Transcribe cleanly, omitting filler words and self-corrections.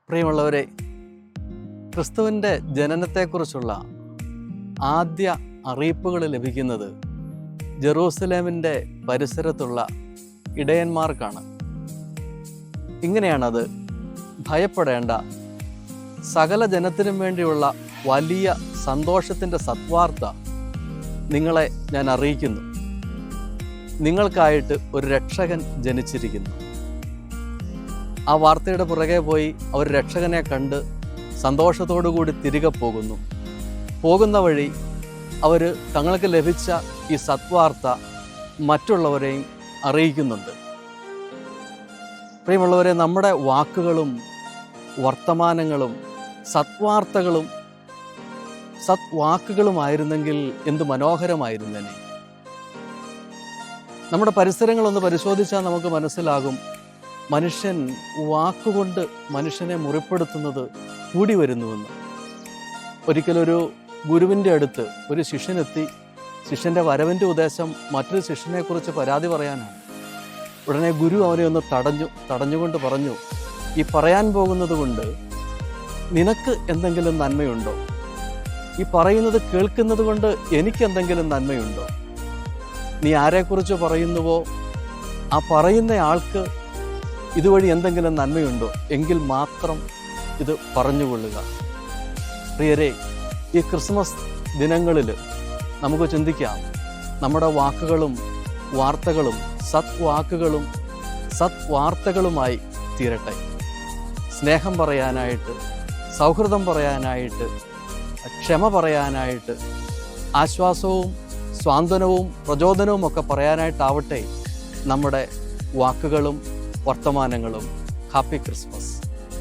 പ്രിയമുള്ളവരെ, ക്രിസ്തുവിൻ്റെ ജനനത്തെക്കുറിച്ചുള്ള ആദ്യ അറിയിപ്പുകൾ ലഭിക്കുന്നത് ജെറൂസലേമിൻ്റെ പരിസരത്തുള്ള ഇടയന്മാർക്കാണ്. ഇങ്ങനെയാണത്: ഭയപ്പെടേണ്ട, സകല ജനത്തിനും വേണ്ടിയുള്ള വലിയ സന്തോഷത്തിൻ്റെ സത്വാർത്ത നിങ്ങളെ ഞാൻ അറിയിക്കുന്നു. നിങ്ങൾക്കായിട്ട് ഒരു രക്ഷകൻ ജനിച്ചിരിക്കുന്നു. ആ വാർത്തയുടെ പുറകെ പോയി അവർ രക്ഷകനെ കണ്ട് സന്തോഷത്തോടു കൂടി തിരികെ പോകുന്ന വഴി അവർ തങ്ങൾക്ക് ലഭിച്ച ഈ സത്വാർത്ത മറ്റുള്ളവരെയും അറിയിക്കുന്നുണ്ട്. പ്രിയമുള്ളവരെ, നമ്മുടെ വാക്കുകളും വർത്തമാനങ്ങളും സത്വാക്കുകളുമായിരുന്നെങ്കിൽ എന്ത് മനോഹരമായിരുന്നേനെ. നമ്മുടെ പരിസരങ്ങളൊന്ന് പരിശോധിച്ചാൽ നമുക്ക് മനസ്സിലാകും, മനുഷ്യൻ വാക്കുകൊണ്ട് മനുഷ്യനെ മുറിപ്പെടുത്തുന്നത് കൂടി വരുന്നുവെന്ന്. ഒരിക്കലൊരു ഗുരുവിൻ്റെ അടുത്ത് ഒരു ശിഷ്യനെത്തി. ശിഷ്യൻ്റെ വരവിൻ്റെ ഉദ്ദേശം മറ്റൊരു ശിഷ്യനെക്കുറിച്ച് പരാതി പറയാനാണ്. ഉടനെ ഗുരു അവനെ ഒന്ന് തടഞ്ഞുകൊണ്ട് പറഞ്ഞു, ഈ പറയാൻ പോകുന്നത് കൊണ്ട് നിനക്ക് എന്തെങ്കിലും നന്മയുണ്ടോ? ഈ പറയുന്നത് കേൾക്കുന്നത് കൊണ്ട് എനിക്കെന്തെങ്കിലും നന്മയുണ്ടോ? നീ ആരെക്കുറിച്ച് പറയുന്നുവോ ആ പറയുന്ന ആൾക്ക് ഇതുവഴി എന്തെങ്കിലും നന്മയുണ്ടോ എങ്കിൽ മാത്രം ഇത് പറഞ്ഞുകൊള്ളുക. പ്രിയരെ, ഈ ക്രിസ്മസ് ദിനങ്ങളിൽ നമുക്ക് ചിന്തിക്കാം, നമ്മുടെ വാക്കുകളും വാർത്തകളും സത്വാർത്തകളുമായി തീരട്ടെ. സ്നേഹം പറയാനായിട്ട്, സൗഹൃദം പറയാനായിട്ട്, ക്ഷമ പറയാനായിട്ട്, ആശ്വാസവും സ്വാന്തനവും പ്രചോദനവും ഒക്കെ പറയാനായിട്ടാവട്ടെ നമ്മുടെ വാക്കുകളും വർത്തമാനങ്ങളും. Happy Christmas.